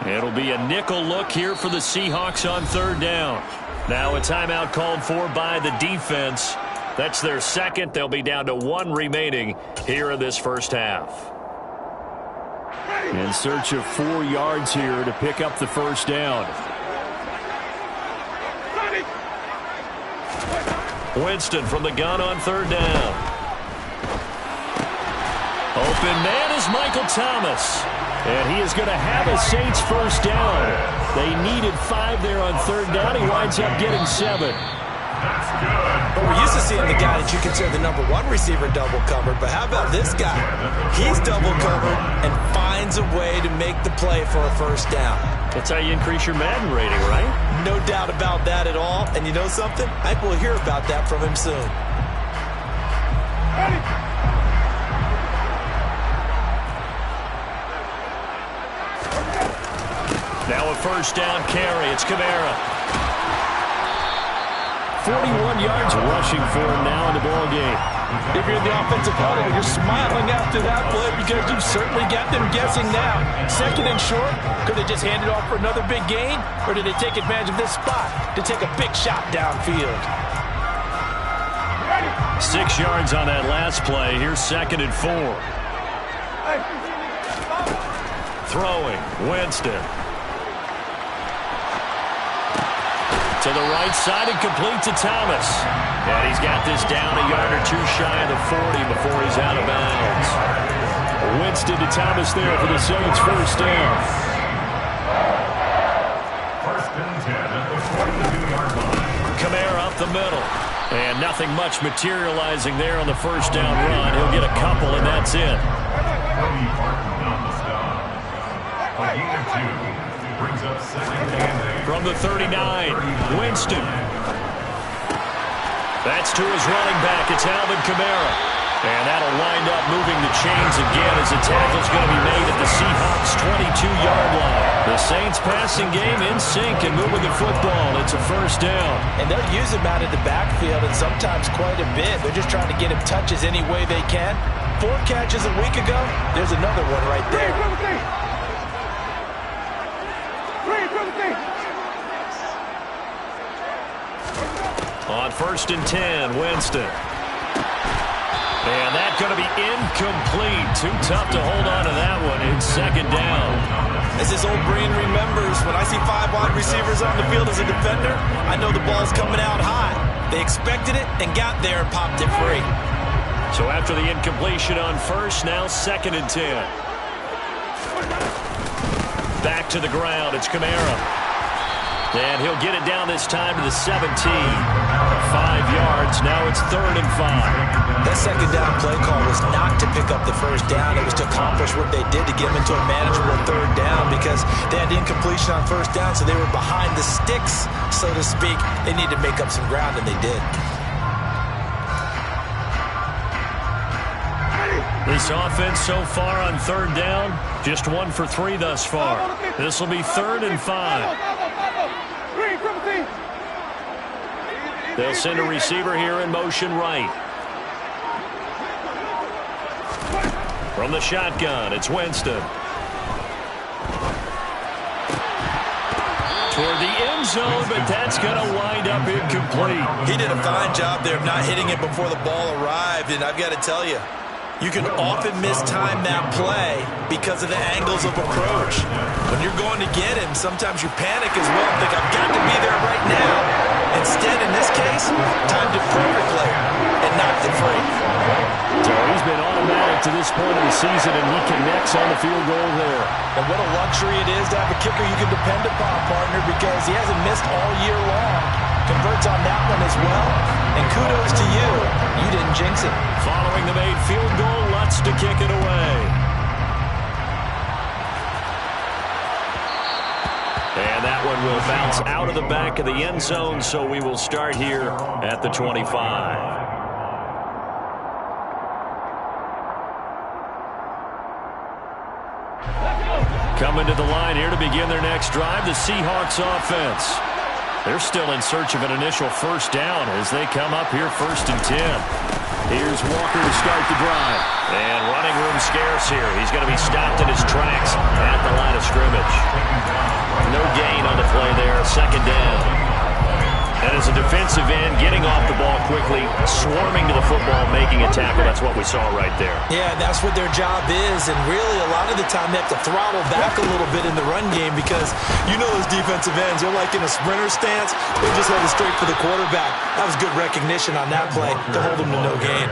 It'll be a nickel look here for the Seahawks on third down. Now a timeout called for by the defense. That's their second. They'll be down to one remaining here in this first half. In search of 4 yards here to pick up the first down. Winston from the gun on third down. Open man is Michael Thomas. And he is going to have a Saints first down. They needed 5 there on third down. He winds up getting 7. But we're used to seeing the guy that you consider the number 1 receiver double covered. But how about this guy? He's double covered and finds a way to make the play for a first down. That's how you increase your Madden rating, right? No doubt about that at all. And you know something? I think we'll hear about that from him soon. Now a first down carry. It's Kamara. 41 yards rushing for him now in the ball game. If you're in the offensive huddle, you're smiling after that play because you've certainly got them guessing now. Second and short, could they just hand it off for another big gain? Or did they take advantage of this spot to take a big shot downfield? 6 yards on that last play. Here's second and 4. Throwing, Winston. To the right side and complete to Thomas. And he's got this down a yard or 2 shy of the 40 before he's out of bounds. Winston to Thomas there for the Saints first down. First and 10 at the 42-yard line. Kamara up the middle. And nothing much materializing there on the first down run. He'll get a couple, and that's it. Cody Parton on the stop. A gain of 2. Brings up second and 8. From the 39, Winston. That's to his running back. It's Alvin Kamara. And that'll wind up moving the chains again as the tackle's going to be made at the Seahawks' 22-yard line. The Saints passing game in sync and moving the football. It's a first down. And they'll use him out of the backfield and sometimes quite a bit. They're just trying to get him touches any way they can. 4 catches a week ago. There's another one right there. On first and 10, Winston. And that's going to be incomplete. Too tough to hold on to that one. It's second down. As his old brain remembers, when I see 5 wide receivers on the field as a defender, I know the ball's coming out high. They expected it and got there and popped it free. So after the incompletion on first, now second and 10. Back to the ground. It's Kamara. And he'll get it down this time to the 17. 5 yards. Now it's third and 5. That second down play call was not to pick up the first down. It was to accomplish what they did to get them into a manageable third down because they had incompletion on first down, so they were behind the sticks, so to speak. They needed to make up some ground, and they did. This offense so far on third down, just 1 for 3 thus far. This will be third and 5. They'll send a receiver here in motion right. From the shotgun, it's Winston. Toward the end zone, but that's going to wind up incomplete. He did a fine job there of not hitting it before the ball arrived, and I've got to tell you, you can often mistime that play because of the angles of approach. When you're going to get him, sometimes you panic as well and think, I've got to be there right now. Instead, in this case, timed it perfectly and knocked it free. So he's been automatic to this point of the season, and he connects on the field goal there. And what a luxury it is to have a kicker you can depend upon, partner, because he hasn't missed all year long. Converts on that one as well. And kudos to you. You didn't jinx it. Following the made field goal, Lutz to kick it away. And that one will bounce out of the back of the end zone, so we will start here at the 25. Coming to the line here to begin their next drive, the Seahawks offense. They're still in search of an initial first down as they come up here first and 10. Here's Walker to start the drive. And running room scarce here. He's going to be stopped in his tracks at the line of scrimmage. No gain on the play there. Second down. And as a defensive end, getting off the ball quickly, swarming to the football, making a tackle. That's what we saw right there. Yeah, that's what their job is. And really, a lot of the time, they have to throttle back a little bit in the run game because you know those defensive ends, they're like in a sprinter stance. They just hold it straight for the quarterback. That was good recognition on that play to hold them to no gain.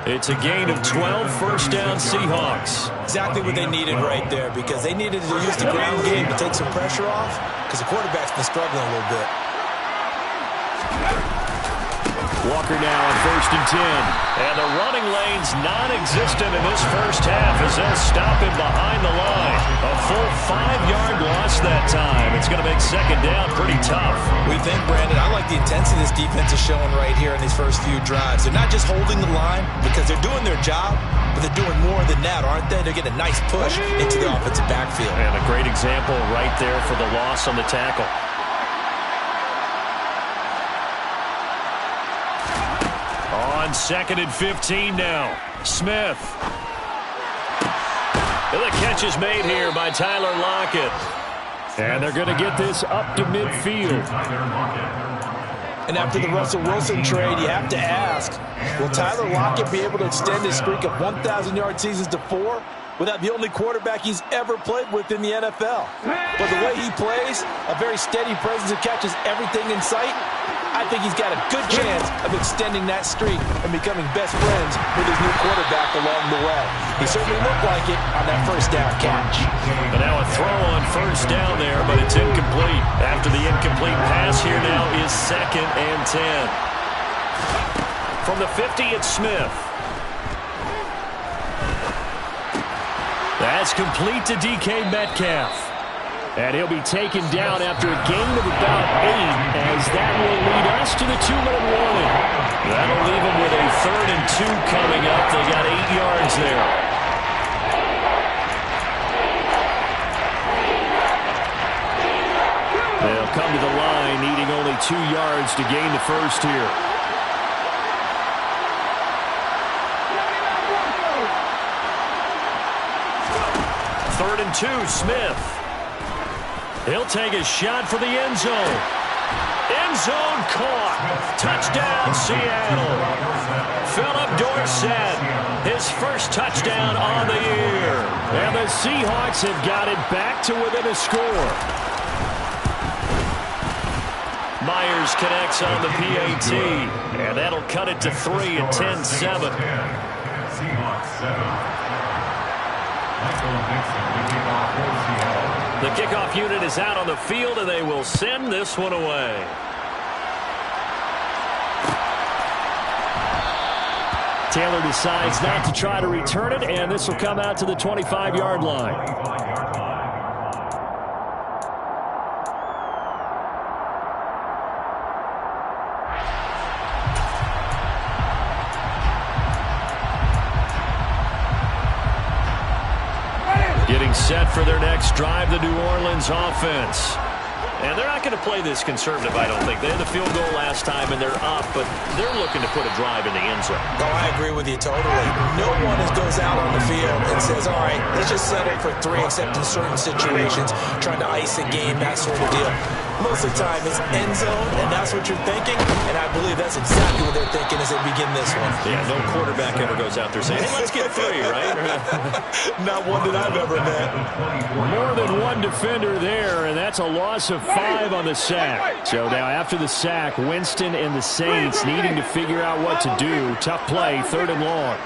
It's a gain of 12, first down Seahawks. Exactly what they needed right there because they needed to use the ground game to take some pressure off because the quarterback's been struggling a little bit. Walker now on 1st and 10. And the running lane's non-existent in this first half as they'll stop him behind the line. A full 5-yard loss that time. It's going to make second down pretty tough. We think, Brandon, I like the intensity this defense is showing right here in these first few drives. They're not just holding the line because they're doing their job, but they're doing more than that, aren't they? They're getting a nice push into the offensive backfield. And a great example right there for the loss on the tackle. On 2nd and 15 now. Smith. And the catch is made here by Tyler Lockett. And they're going to get this up to midfield. And after the Russell Wilson trade, you have to ask, will Tyler Lockett be able to extend his streak of 1,000-yard seasons to 4 without the only quarterback he's ever played with in the NFL? But the way he plays, a very steady presence that catches everything in sight, I think he's got a good chance of extending that streak and becoming best friends with his new quarterback along the way. He certainly looked like it on that first down catch. But now a throw on first down there, but it's incomplete. After the incomplete pass here now is 2nd and 10. From the 50, it's Smith. That's complete to DK Metcalf. And he'll be taken down after a gain of about 8, as that will lead us to the 2-minute warning. That'll leave them with a 3rd and 2 coming up. They got 8 yards there. They'll come to the line, needing only 2 yards to gain the first here. Third and 2, Smith. He'll take a shot for the end zone. End zone caught. Touchdown, Seattle. Philip Dorsett, his first touchdown on the year. And the Seahawks have got it back to within a score. Myers connects on the PAT. And that'll cut it to 3 at 10-7. Seahawks 7. Michael Dixon to kick off for Seattle. The kickoff unit is out on the field, and they will send this one away. Taylor decides not to try to return it, and this will come out to the 25-yard line. Getting set for their next drive, the New Orleans offense. And they're not going to play this conservative, I don't think. They had the field goal last time, and they're up, but they're looking to put a drive in the end zone. Oh, I agree with you totally. No one goes out on the field and says, all right, let's just settle for 3, except in certain situations, trying to ice a game, that sort of deal. Most of the time, it's end zone, and that's what you're thinking, and I believe that's exactly what they're thinking as they begin this one. Yeah, no quarterback ever goes out there saying, hey, let's get 3, right? Not one that I've ever met. More than one defender there, and that's a loss of 5 on the sack. So now after the sack, Winston and the Saints needing to figure out what to do. Tough play, 3rd and long.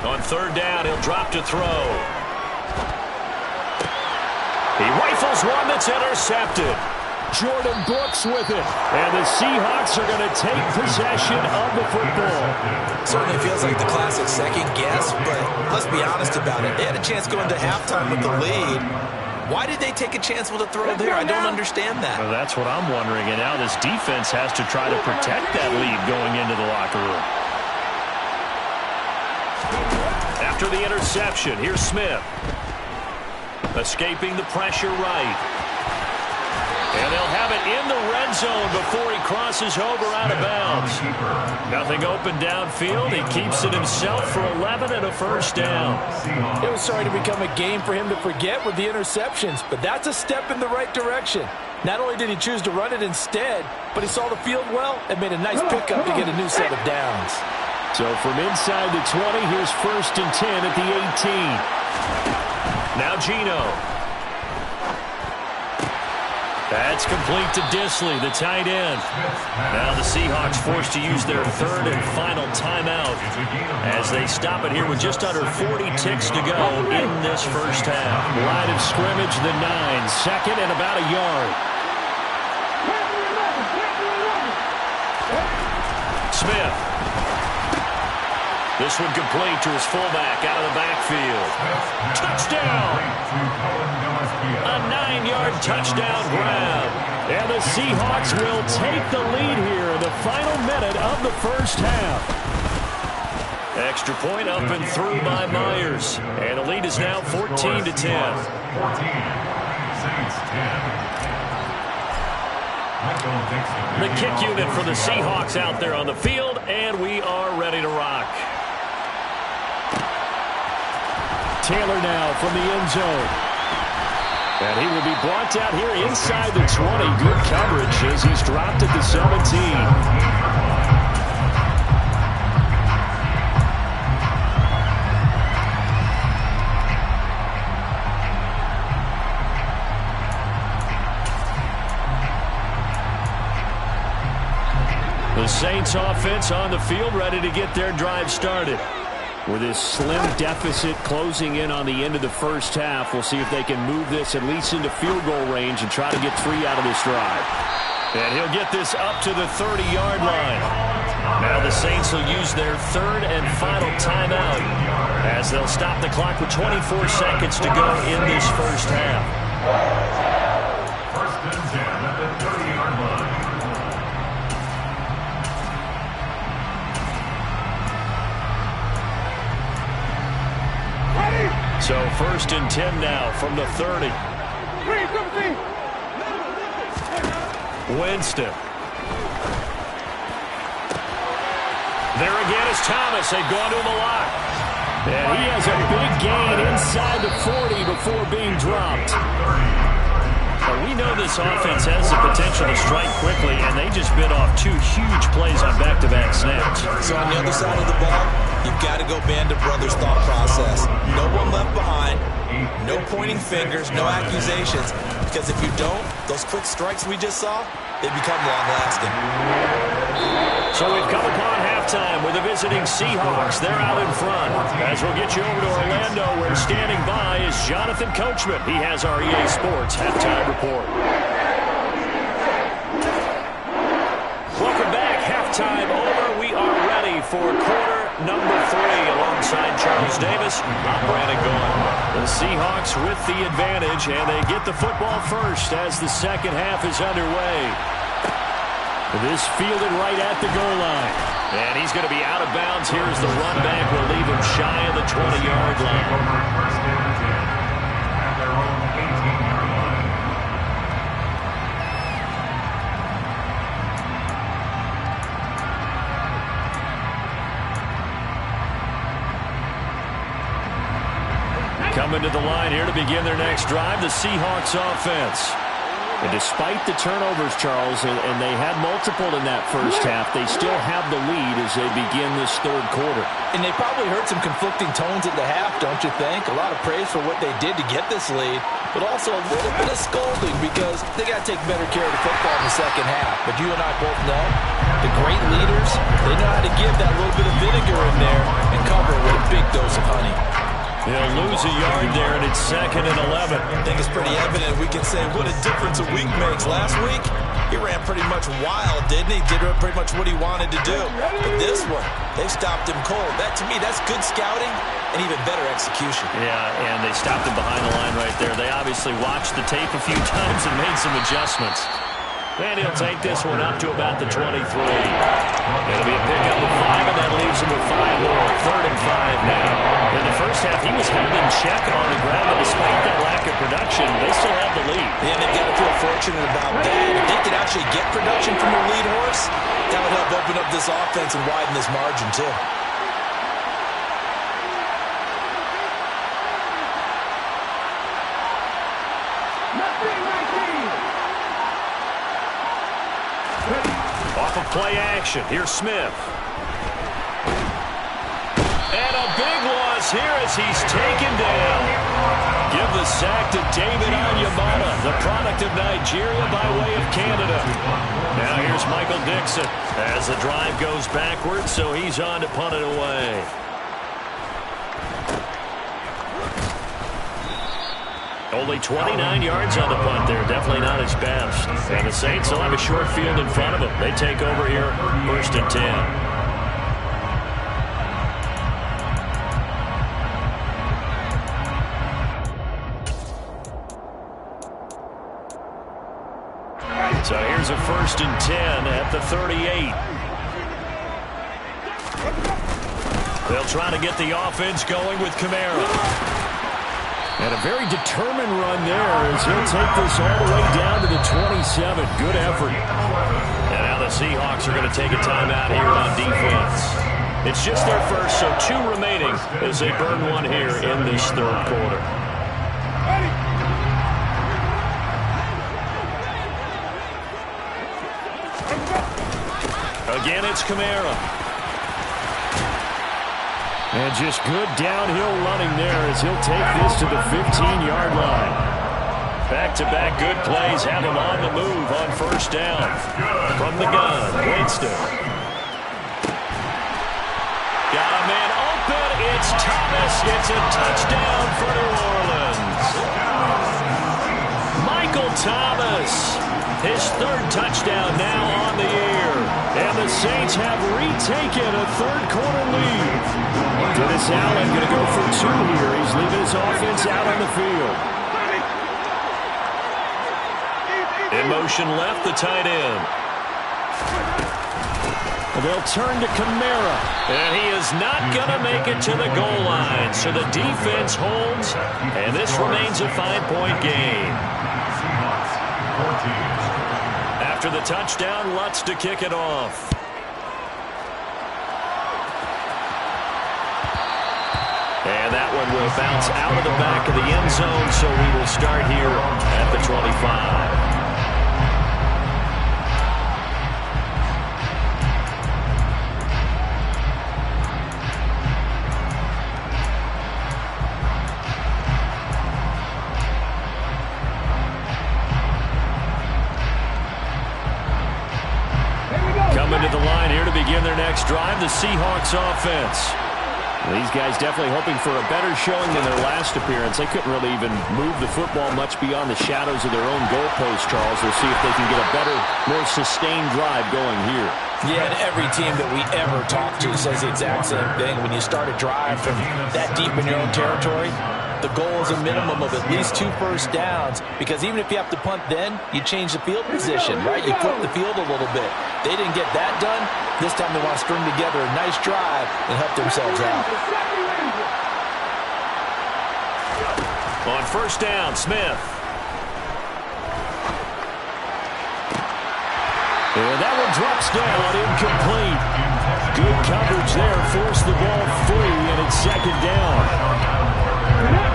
On 3rd down, he'll drop to throw. He rifles one that's intercepted. Jordan Brooks with it. And the Seahawks are going to take possession of the football. Certainly feels like the classic second guess, but let's be honest about it. They had a chance going to halftime with the lead. Why did they take a chance with a throw there? I don't understand that. Well, that's what I'm wondering. And now this defense has to try to protect that lead going into the locker room. After the interception, here's Smith. Escaping the pressure right. And they'll have it in the red zone before he crosses over out of bounds. Nothing open downfield. He keeps it himself for 11 and a first down. It was starting to become a game for him to forget with the interceptions, but that's a step in the right direction. Not only did he choose to run it instead, but he saw the field well and made a nice pickup to get a new set of downs. So from inside the 20, here's 1st and 10 at the 18. Now Geno. That's complete to Disley, the tight end. Now the Seahawks forced to use their 3rd and final timeout as they stop it here with just under 40 ticks to go in this first half. Line of scrimmage, the 9, 2nd and about a yard. Smith. This one complete to his fullback out of the backfield. Touchdown! A 9-yard touchdown grab. And the Seahawks will take the lead here in the final minute of the first half. Extra point up and through by Myers. And the lead is now 14 to 10. 14. Saints 10. The kick unit for the Seahawks out there on the field, and we are ready to rock. Taylor now from the end zone. And he will be brought down here inside the 20. Good coverage as he's dropped at the 17. The Saints offense on the field ready to get their drive started. With this slim deficit closing in on the end of the first half, we'll see if they can move this at least into field goal range and try to get 3 out of this drive. And he'll get this up to the 30-yard line. Now the Saints will use their 3rd and final timeout as they'll stop the clock with 24 seconds to go in this first half. 1st and 10 at the 30-yard line. So 1st and 10 now from the 30. Winston. There again is Thomas. They've gone to him a lot. And he has a big gain inside the 40 before being dropped. Well, we know this offense has the potential to strike quickly, and they just bit off 2 huge plays on back-to-back snaps. So on the other side of the ball, you've got to go Band of Brothers thought process. No one left behind, no pointing fingers, no accusations, because if you don't, those quick strikes we just saw, they become long-lasting. So we've come upon halftime with the visiting Seahawks. They're out in front. As we'll get you over to Orlando, where standing by is Jonathan Coachman. He has our EA Sports Halftime Report. Welcome back. Halftime over. We are ready for quarter number 3 alongside Charles Davis. I'm Brandon Gaudin. The Seahawks with the advantage, and they get the football first as the second half is underway. This fielded right at the goal line. And he's going to be out of bounds. Here's the run back. Will leave him shy of the 20-yard line. 1st and 10 at their own 18-yard line. Coming to the line here to begin their next drive, the Seahawks offense. And despite the turnovers, Charles, and they had multiple in that first half, they still have the lead as they begin this 3rd quarter. And they probably heard some conflicting tones at the half, don't you think? A lot of praise for what they did to get this lead, but also a little bit of scolding because they got to take better care of the football in the second half. But you and I both know the great leaders, they know how to give that little bit of vinegar in there and cover it with a big dose of honey. He'll lose a yard there, and it's 2nd and 11. I think it's pretty evident. We can say what a difference a week makes. Last week, he ran pretty much wild, didn't he? Did pretty much what he wanted to do. But this one, they stopped him cold. That, to me, that's good scouting and even better execution. Yeah, and they stopped him behind the line right there. They obviously watched the tape a few times and made some adjustments. And he'll take this one up to about the 23. It'll be a pickup of 5, and that leaves him with 5 more. 3rd and 5 now. In the first half, he was held in check on the ground, but despite that lack of production, they still have the lead. Yeah, they've got to feel fortunate about that. If they get out actually get production from their lead horse, that would help open up this offense and widen this margin too. Off of play action, here's Smith. And a big loss here as he's taken down. Give the sack to David Onyemata, the product of Nigeria by way of Canada. Now here's Michael Dixon as the drive goes backwards, so he's on to punt it away. Only 29 yards on the punt there. Definitely not his best. And the Saints will have a short field in front of them. They take over here, 1st and 10. So here's a 1st and 10 at the 38. They'll try to get the offense going with Kamara. And a very determined run there as he'll take this all the way down to the 27. Good effort. And now the Seahawks are going to take a timeout here on defense. It's just their first, so 2 remaining as they burn one here in this 3rd quarter. Again, it's Kamara. And just good downhill running there as he'll take this to the 15-yard line. Back-to-back good plays have him on the move on 1st down. From the gun, Winston. Got a man open. It's Thomas. It's a touchdown for New Orleans. Michael Thomas. His 3rd touchdown now on the year. And the Saints have retaken a 3rd quarter lead. Dennis Allen going to go for 2 here. He's leaving his offense out on the field. In motion left, the tight end. They'll turn to Kamara. And he is not going to make it to the goal line. So the defense holds. And this remains a 5-point game. After the touchdown, Lutz to kick it off. And that one will bounce out of the back of the end zone, so we will start here at the 25. Coming to the line here to begin their next drive, the Seahawks offense. These guys definitely hoping for a better showing than their last appearance. They couldn't really even move the football much beyond the shadows of their own goalpost, Charles. We'll see if they can get a better, more sustained drive going here. Yeah, and every team that we ever talk to says the exact same thing. When you start a drive from that deep in your own territory, the goal is a minimum of at least 2 first downs, because even if you have to punt then, you change the field position, right? You flip the field a little bit. They didn't get that done. This time they want to string together a nice drive and help themselves out. On 1st down, Smith. And that one drops down, incomplete. Good coverage there, forced the ball free, and it's 2nd down.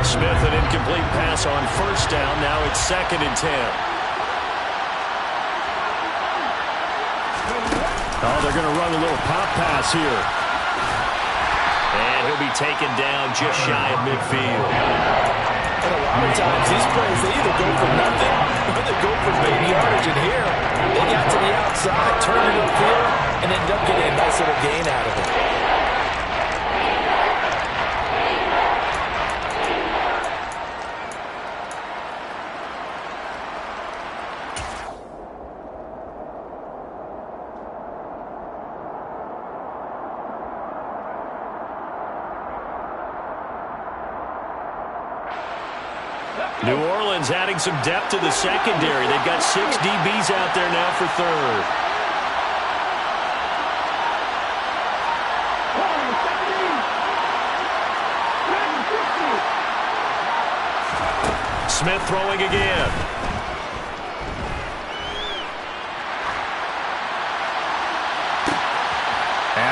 Smith, an incomplete pass on 1st down. Now it's 2nd and 10. Oh, they're going to run a little pop pass here. And he'll be taken down just shy of midfield. And a lot of times, these plays, they either go for nothing or they go for big yardage. And here, they got to the outside, turned it upfield, and ended up getting a nice little gain out of it. New Orleans adding some depth to the secondary. They've got 6 DBs out there now for 3rd. Smith throwing again.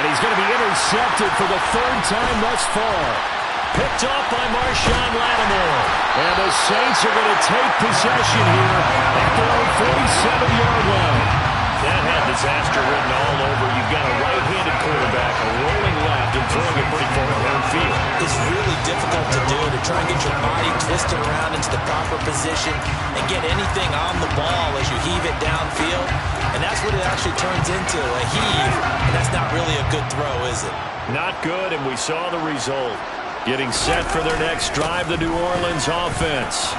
he's going to be intercepted for the third time thus far. Picked off by Marshawn Lattimore. And the Saints are going to take possession here at their own 47-yard line. That had disaster written all over. You've got a right-handed quarterback, a rolling left, and throwing it pretty far downfield. It's really difficult to do, to try and get your body twisted around into the proper position and get anything on the ball as you heave it downfield. And that's what it actually turns into, a heave. And that's not really a good throw, is it? Not good, and we saw the result. Getting set for their next drive, the New Orleans offense.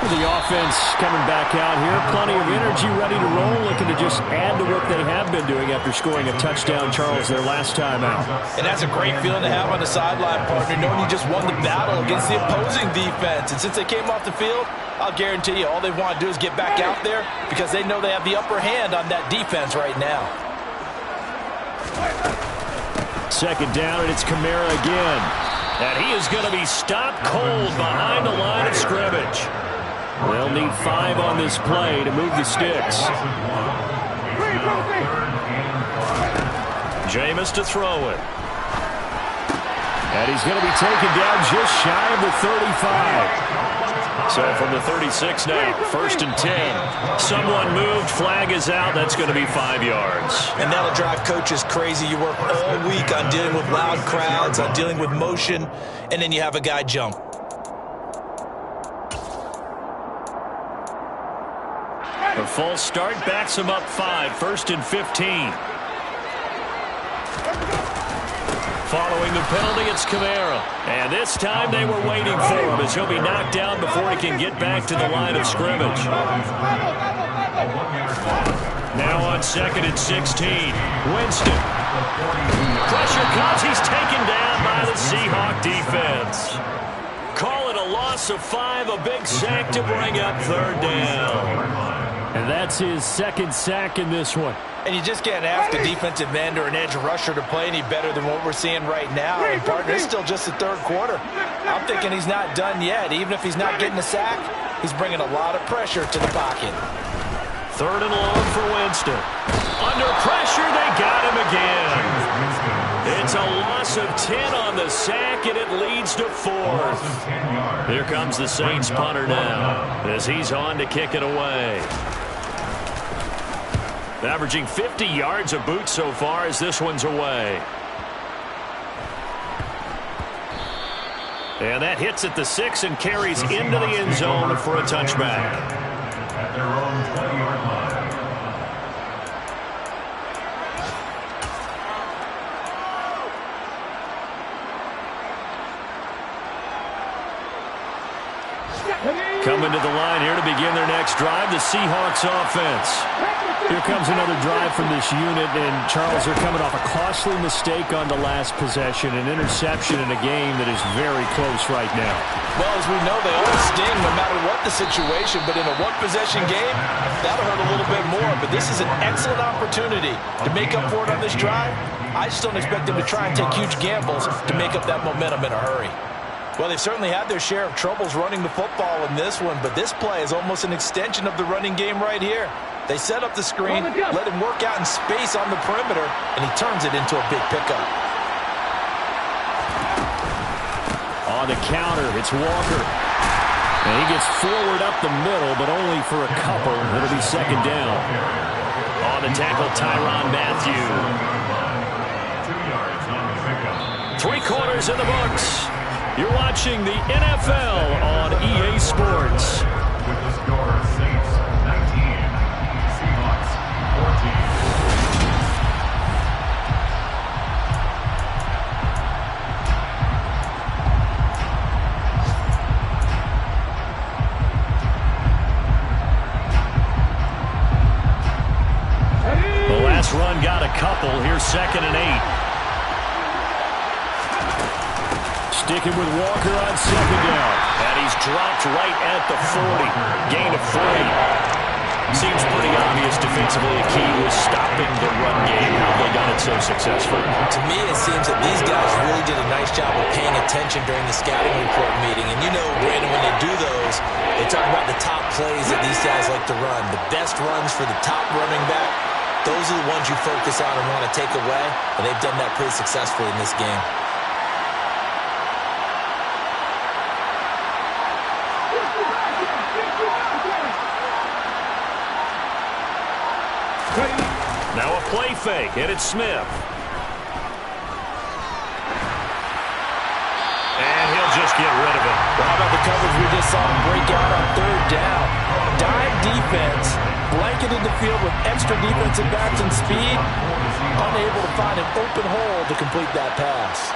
The offense coming back out here. Plenty of energy, ready to roll, looking to just add to what they have been doing after scoring a touchdown, Charles, their last time out. And that's a great feeling to have on the sideline, partner, knowing you just won the battle against the opposing defense. And since they came off the field, I'll guarantee you all they want to do is get back out there because they know they have the upper hand on that defense right now. Second down, and it's Kamara again. And he is going to be stopped cold behind the line of scrimmage. They'll need 5 on this play to move the sticks. Jameis to throw it. And he's going to be taken down just shy of the 35. So from the 36 now, 1st and 10. Someone moved, flag is out. That's going to be 5 yards. And that'll drive coaches crazy. You work all week on dealing with loud crowds, on dealing with motion, and then you have a guy jump. A false start backs him up 5, 1st and 15. Following the penalty, it's Kamara. And this time they were waiting for him as he'll be knocked down before he can get back to the line of scrimmage. Now on 2nd and 16. Winston. Pressure comes. He's taken down by the Seahawk defense. Call it a loss of 5, a big sack to bring up 3rd down. And that's his 2nd sack in this one. And you just can't ask a defensive end or an edge rusher to play any better than what we're seeing right now. And partner, it's still just the 3rd quarter. I'm thinking he's not done yet. Even if he's not getting a sack, he's bringing a lot of pressure to the pocket. 3rd and long for Winston. Under pressure, they got him again. It's a loss of 10 on the sack, and it leads to 4th. Here comes the Saints punter now as he's on to kick it away. Averaging 50 yards a boot so far as this one's away. And that hits at the 6 and carries into the end zone for a touchback. At their own 20-yard line. Coming to the line here to begin their next drive, the Seahawks offense. Here comes another drive from this unit, and Charles, they're coming off a costly mistake on the last possession, an interception in a game that is very close right now. Well, as we know, they all sting no matter what the situation, but in a one-possession game, that'll hurt a little bit more. But this is an excellent opportunity to make up for it on this drive. I just don't expect them to try and take huge gambles to make up that momentum in a hurry. Well, they've certainly had their share of troubles running the football in this one, but this play is almost an extension of the running game right here. They set up the screen, let him work out in space on the perimeter, and he turns it into a big pickup. On the counter, it's Walker. And he gets forward up the middle, but only for a couple. It'll be 2nd down. On the tackle, Tyrann Mathieu. 2 yards on the pickup. 3 quarters in the books. You're watching the NFL on EA Sports. With the score, Saints 19, Seahawks 14. The last run got a couple. Here's 2nd and 8. Sticking with Walker on 2nd down. And he's dropped right at the 40. Gain of 3. Seems pretty obvious defensively a key was stopping the run game. How they done it so successfully. To me, it seems that these guys really did a nice job of paying attention during the scouting report meeting. And you know, Brandon, when they do those, they talk about the top plays that these guys like to run. The best runs for the top running back. those are the ones you focus on and want to take away, and they've done that pretty successfully in this game. Now a play fake, and it's Smith. And he'll just get rid of it. Well, how about the coverage we just saw him break out on third down? Dime defense, blanketed the field with extra defensive backs and speed, unable to find an open hole to complete that pass.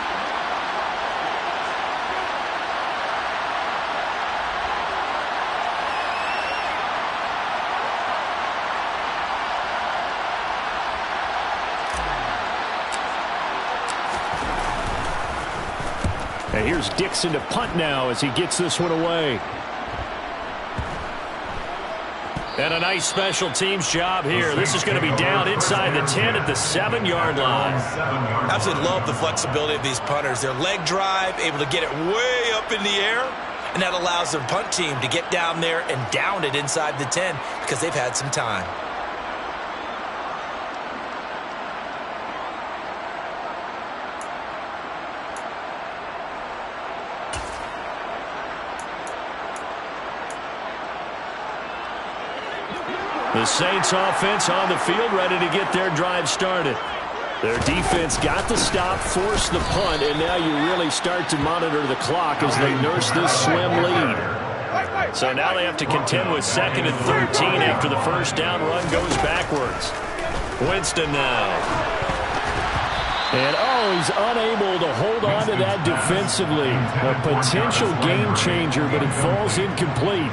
And here's Dixon to punt now as he gets this one away. And a nice special teams job here. This is going to be down inside the 10 at the 7-yard line. Absolutely love the flexibility of these punters. Their leg drive, able to get it way up in the air, and that allows their punt team to get down there and down it inside the 10 because they've had some time. The Saints offense on the field, ready to get their drive started. Their defense got the stop, forced the punt, and now you really start to monitor the clock as they nurse this swim lead. So now they have to contend with 2nd and 13 after the first down run goes backwards. Winston now. And, he's unable to hold on to that defensively. A potential game changer, but it falls incomplete.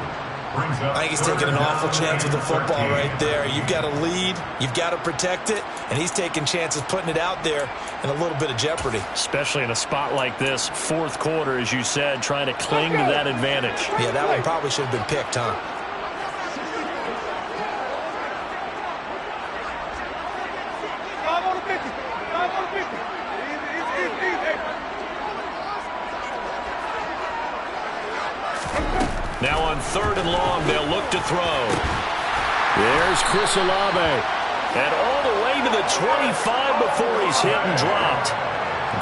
I think he's taking an awful chance with the football right there. You've got to lead, you've got to protect it, and he's taking chances putting it out there in a little bit of jeopardy. Especially in a spot like this, 4th quarter, as you said, trying to cling to that advantage. Yeah, that one probably should have been picked, huh? Now on 3rd and long, they'll look to throw. There's Chris Olave. And all the way to the 25 before he's hit and dropped.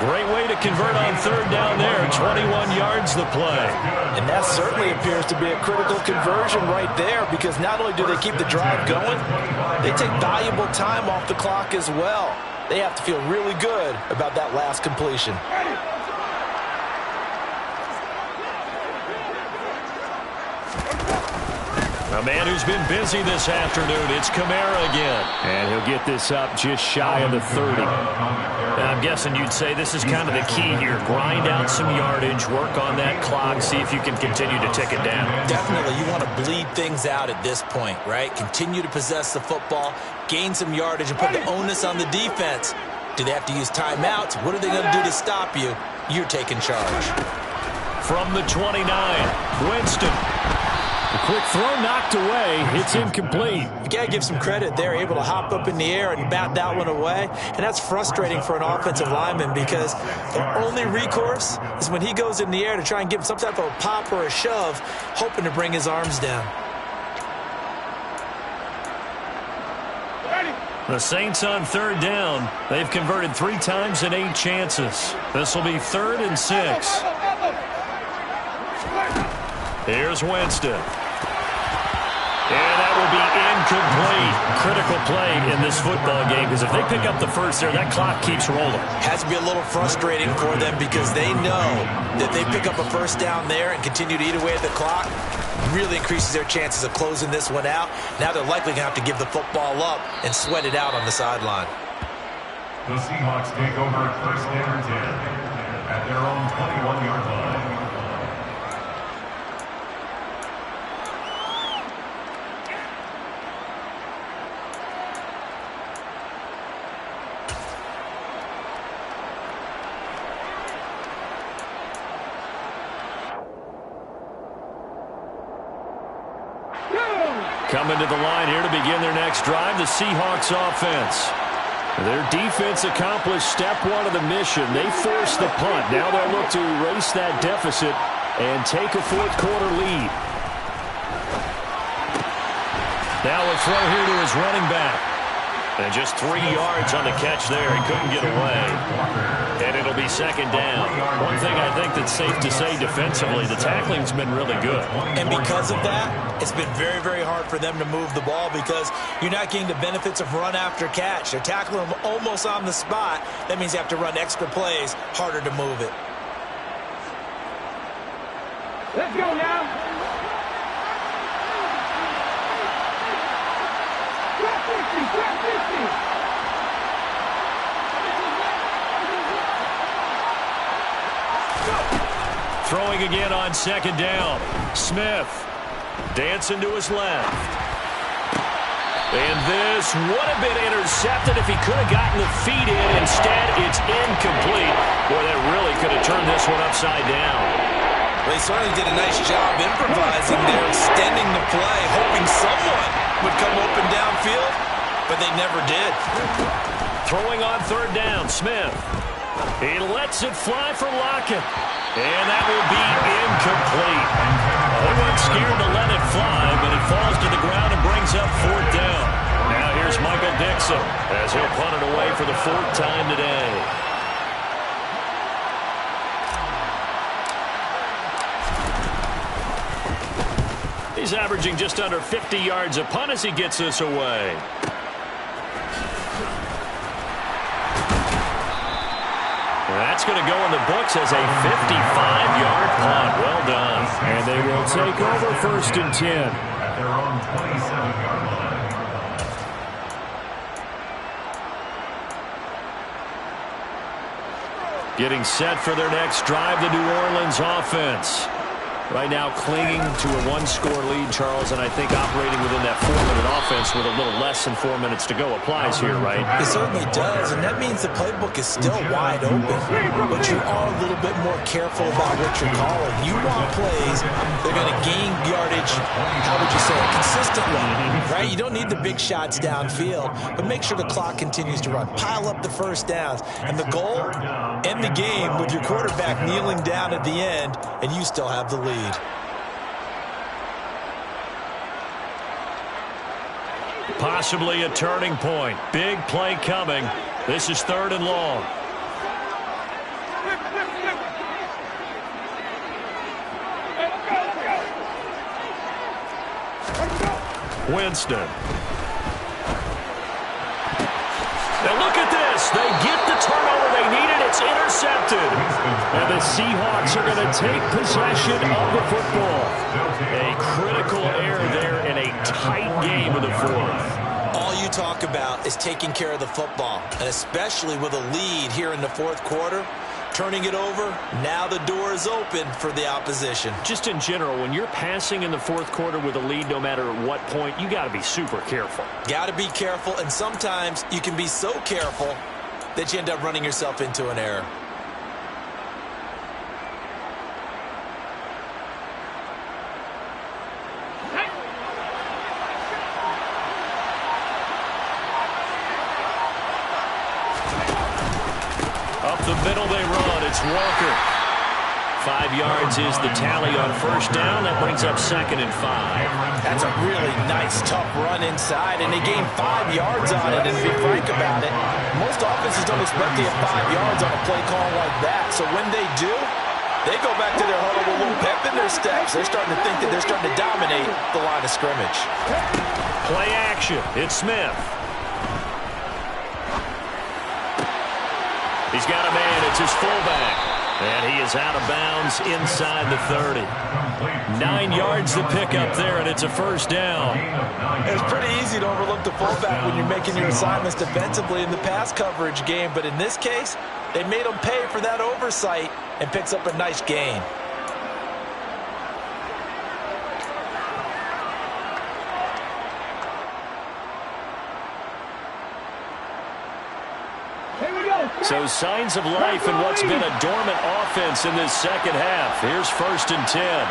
Great way to convert on 3rd down there. 21 yards the play. And that certainly appears to be a critical conversion right there, because not only do they keep the drive going, they take valuable time off the clock as well. They have to feel really good about that last completion. A man who's been busy this afternoon, it's Kamara again. And he'll get this up just shy of the 30. And I'm guessing you'd say this is kind of the key here. Grind out some yardage, work on that clock, see if you can continue to tick it down. Definitely, you want to bleed things out at this point, right? Continue to possess the football, gain some yardage, and put the onus on the defense. Do they have to use timeouts? What are they going to do to stop you? You're taking charge. From the 29, Winston. A quick throw knocked away. It's incomplete. You got to give some credit. They're able to hop up in the air and bat that one away. And that's frustrating for an offensive lineman because their only recourse is when he goes in the air to try and give him some type of a pop or a shove, hoping to bring his arms down. The Saints on 3rd down. They've converted 3 times in 8 chances. This will be 3rd and 6. Here's Winston. And that will be incomplete. Critical play in this football game, because if they pick up the first there, that clock keeps rolling. Has to be a little frustrating for them because they know that they pick up a first down there and continue to eat away at the clock, really increases their chances of closing this one out. Now they're likely going to have to give the football up and sweat it out on the sideline. The Seahawks take over at 1st and 10 at their own 21-yard line. Coming to the line here to begin their next drive, the Seahawks offense. Their defense accomplished step 1 of the mission. They forced the punt. Now they'll look to erase that deficit and take a 4th quarter lead. Now a throw here to his running back. And just 3 yards on the catch there. He couldn't get away. And it'll be second down. One thing I think that's safe to say defensively, the tackling's been really good. And because of that, it's been very, very hard for them to move the ball because you're not getting the benefits of run after catch. They're tackling them almost on the spot. That means you have to run extra plays, harder to move it. Let's go now. Throwing again on second down. Smith dancing to his left. And this would have been intercepted if he could have gotten the feet in. Instead, it's incomplete. Boy, that really could have turned this one upside down. Well, he certainly did a nice job improvising there, extending the play, hoping someone would come open downfield, but they never did. Throwing on third down, Smith. He lets it fly for Lockett. And that will be incomplete. They weren't scared to let it fly, but it falls to the ground and brings up fourth down. Now here's Michael Dixon as he'll punt it away for the 4th time today. He's averaging just under 50 yards a punt as he gets this away. That's going to go in the books as a 55-yard punt. Well done. And they will take over 1st and 10. At their own 27-yard line. Getting set for their next drive, the New Orleans offense. Right now clinging to a 1-score lead, Charles, and I think operating within that 4-minute offense with a little less than 4 minutes to go applies here, right? It certainly does, and that means the playbook is still wide open, but you are a little bit more careful about what you're calling. You want plays that are going to gain yardage, how would you say it, consistently, right? You don't need the big shots downfield, but make sure the clock continues to run. Pile up the first downs, and the goal, end the game with your quarterback kneeling down at the end, and you still have the lead. Possibly a turning point. Big play coming. This is 3rd and long. Winston. Now look at this. They get the turnover they needed. It's intercepted. And the Seahawks are going to take possession of the football. A critical error there in a tight game of the 4th. All you talk about is taking care of the football, and especially with a lead here in the 4th quarter, turning it over, now the door is open for the opposition. Just in general, when you're passing in the 4th quarter with a lead, no matter at what point, you got to be super careful. Got to be careful, and sometimes you can be so careful that you end up running yourself into an error. Up the middle they run. It's Walker. 5 yards is the tally on 1st down. That brings up 2nd and 5. That's a really nice, tough run inside, and they gained 5 yards on it. And to be frank about it, most offenses don't expect to get 5 yards on a play call like that. So when they do, they go back to their huddle with a little pep in their steps. They're starting to think that they're starting to dominate the line of scrimmage. Play action. It's Smith. He's got a man. It's his fullback. And he is out of bounds inside the 30. 9 yards to pick up there, and it's a 1st down. It's pretty easy to overlook the fullback when you're making your assignments defensively in the pass coverage game. But in this case, they made him pay for that oversight and picks up a nice gain. So signs of life in what's been a dormant offense in this 2nd half. Here's 1st and 10.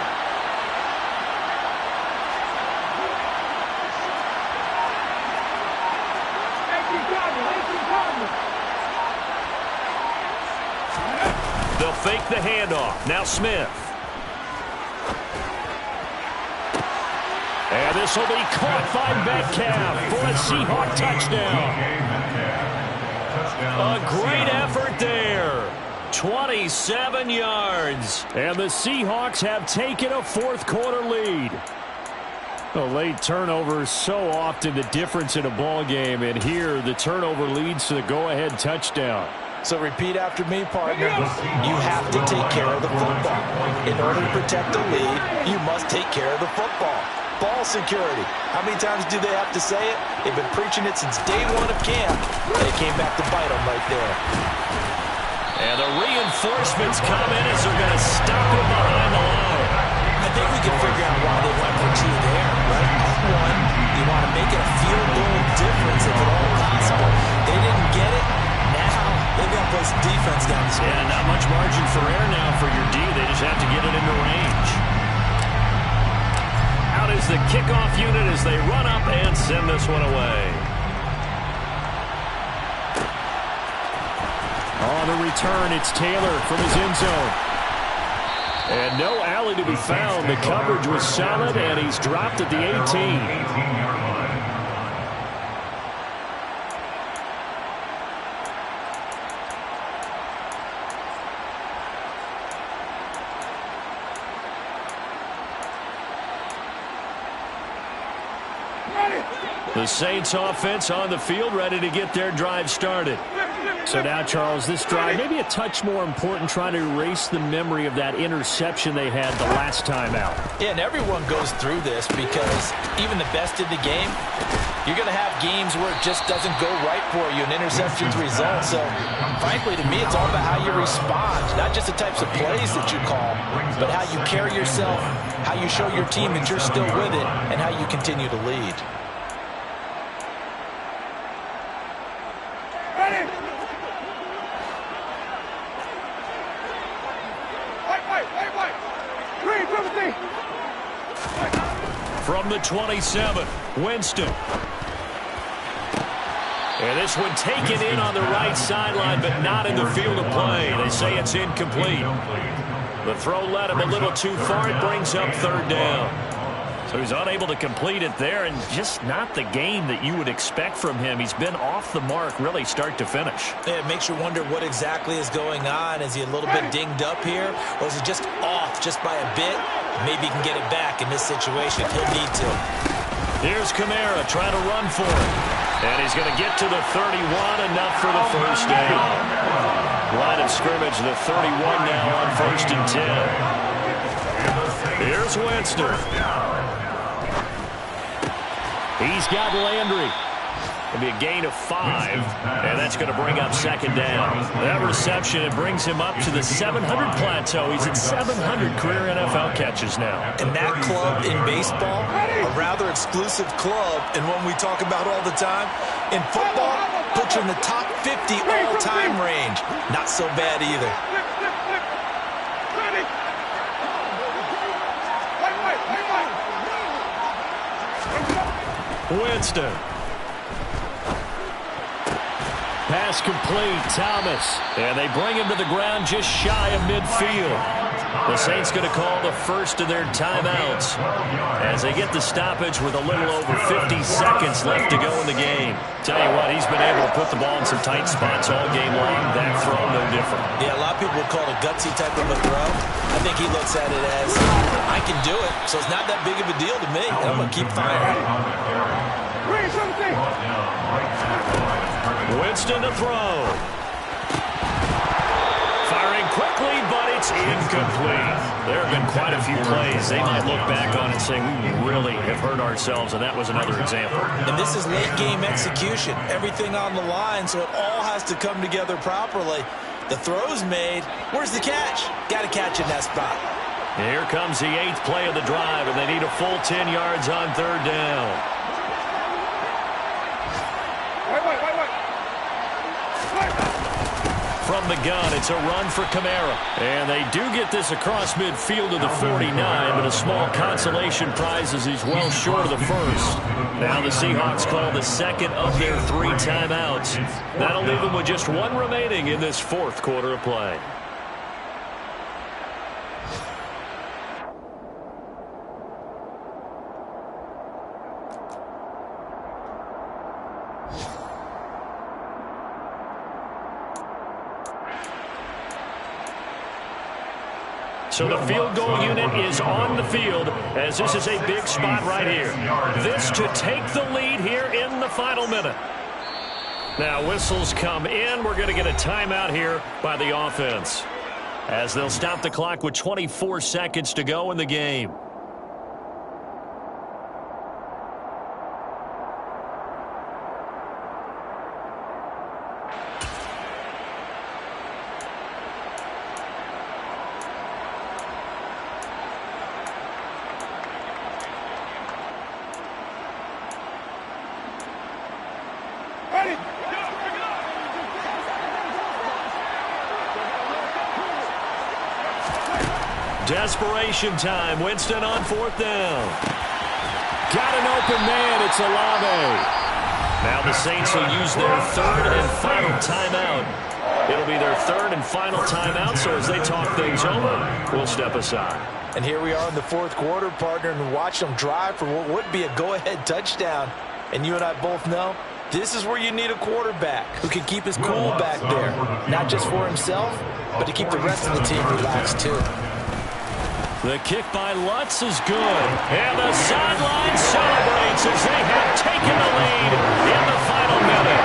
They'll fake the handoff. Now Smith. And this will be caught by Metcalf for a Seahawk touchdown. A great effort there. 27 yards. And the Seahawks have taken a fourth-quarter lead. A late turnover is so often the difference in a ball game, and here the turnover leads to the go-ahead touchdown. So repeat after me, partner. You have to take care of the football. In order to protect the lead, you must take care of the football. Ball security. How many times do they have to say it? They've been preaching it since day one of camp, and it came back to bite them right there. And the reinforcements come in as they're going to stop him behind the line. I think we can figure out why they went for two there, right? One, you want to make it a field goal difference if at all possible. They didn't get it. Now they've got to play some defense down the stretch. Yeah, not much margin for error now for your D. They just have to get it into range. Out is the kickoff unit as they run up and send this one away. On the return, it's Taylor from his end zone. And no alley to be found. The coverage was solid, and he's dropped at the 18. The Saints offense on the field, ready to get their drive started. So now, Charles, this drive maybe a touch more important, trying to erase the memory of that interception they had the last time out. Yeah, and everyone goes through this because even the best in the game, you're going to have games where it just doesn't go right for you, and interceptions result. So, frankly, to me, it's all about how you respond, not just the types of plays that you call, but how you carry yourself, how you show your team that you're still with it, and how you continue to lead. From the 27, Winston. And this one taken in on the right sideline, but not in the field of play. They say it's incomplete. The throw led him a little too far. It brings up third down. So he's unable to complete it there, and just not the game that you would expect from him. He's been off the mark really start to finish. Yeah, it makes you wonder what exactly is going on. Is he a little bit dinged up here, or is he just off just by a bit? Maybe he can get it back in this situation. He'll need to. Here's Kamara trying to run for it. And he's going to get to the 31, enough for the first down. Line of scrimmage, the 31 now on 1st and 10. Here's Winston. He's got Landry. It'll be a gain of 5, and that's going to bring up second down. That reception, it brings him up to the 700 plateau. He's at 700 career NFL catches now. And that club in baseball, a rather exclusive club, and one we talk about all the time. In football, puts you in the top 50 all-time range. Not so bad either. Winston. Pass complete, Thomas. And they bring him to the ground just shy of midfield. The Saints going to call the first of their timeouts as they get the stoppage with a little over 50 seconds left to go in the game. Tell you what, he's been able to put the ball in some tight spots all game long. That throw, no different. Yeah, a lot of people would call it a gutsy type of a throw. I think he looks at it as, I can do it, so it's not that big of a deal to me, and I'm going to keep firing. Winston to throw. Firing quickly, but it's incomplete. There have been quite a few plays they might look back on and say, we really have hurt ourselves, and that was another example. And this is late game execution. Everything on the line, so it all has to come together properly. The throw's made. Where's the catch? Got to catch in that spot. Here comes the 8th play of the drive, and they need a full 10 yards on third down. From the gun, it's a run for Kamara. And they do get this across midfield to the 49, but a small consolation prize as he's well short of the first. Now the Seahawks call the second of their 3 timeouts. That'll leave them with just 1 remaining in this 4th quarter of play. So the field goal unit is on the field as this is a big spot right here. This to take the lead here in the final minute. Now whistles come in. We're going to get a timeout here by the offense as they'll stop the clock with 24 seconds to go in the game. Desperation time. Winston on 4th down. Got an open man. It's Olave. Now the Saints will use their 3rd and final timeout. It'll be their 3rd and final timeout, so as they talk things over, we'll step aside. And here we are in the 4th quarter, partner, and watch them drive for what would be a go-ahead touchdown. And you and I both know this is where you need a quarterback who can keep his cool back there, not just for himself, but to keep the rest of the team relaxed too. The kick by Lutz is good. And the sideline celebrates as they have taken the lead in the final minute.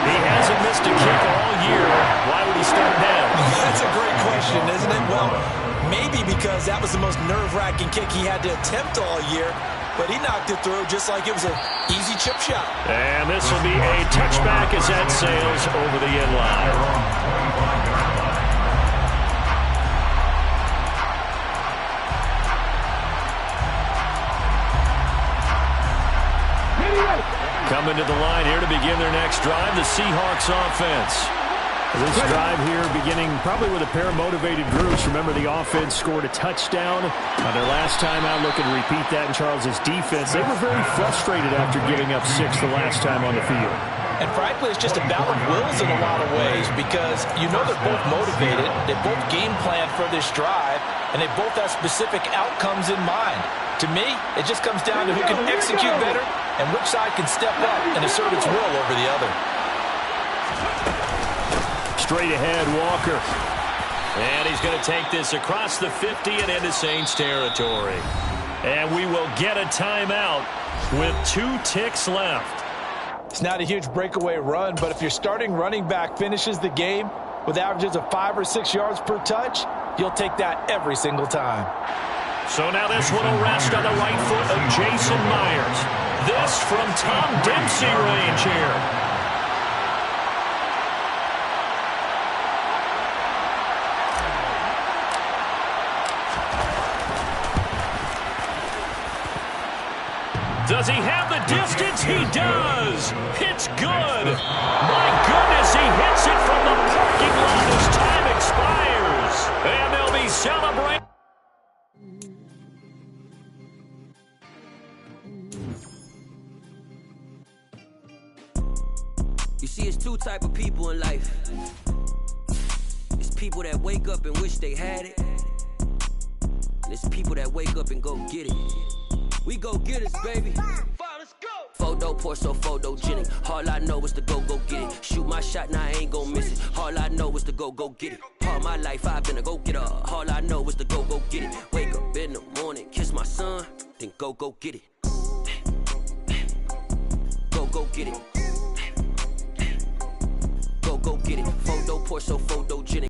He hasn't missed a kick all year. Why would he start now? That's a great question, isn't it? Well, maybe because that was the most nerve-wracking kick he had to attempt all year. But he knocked it through just like it was an easy chip shot. And this will be a touchback as that sails over the end line. Coming to the line here to begin their next drive, the Seahawks offense. This drive here beginning probably with a pair of motivated groups. Remember, the offense scored a touchdown on their last time out. Looking to repeat that in Charles's defense. They were very frustrated after giving up 6 the last time on the field. And frankly, it's just a battle of wills in a lot of ways because you know they're both motivated. They both game plan for this drive, and they both have specific outcomes in mind. To me, it just comes down to who can execute better and which side can step up and assert its will over the other. Straight ahead, Walker. And he's going to take this across the 50 and into Saints territory. And we will get a timeout with 2 ticks left. It's not a huge breakaway run, but if your starting running back finishes the game with averages of 5 or 6 yards per touch, you'll take that every single time. So now this one will rest on the right foot of Jason Myers. This from Tom Dempsey range here. Does he have the distance? He does. It's good. My goodness, he hits it from the parking lot as time expires. And they'll be celebrating. You see, it's 2 type of people in life. It's people that wake up and wish they had it. And it's people that wake up and go get it. We go get it, baby. Let's go. Photo, Porso, photogenic. All I know is to go get it. Shoot my shot, now I ain't gon' miss it. All I know is to go get it. All my life I've been a go-getter. All I know is to go get it. Wake up in the morning, kiss my son, then go get it. Go get it. Go get it. Photo, Porso, photogenic.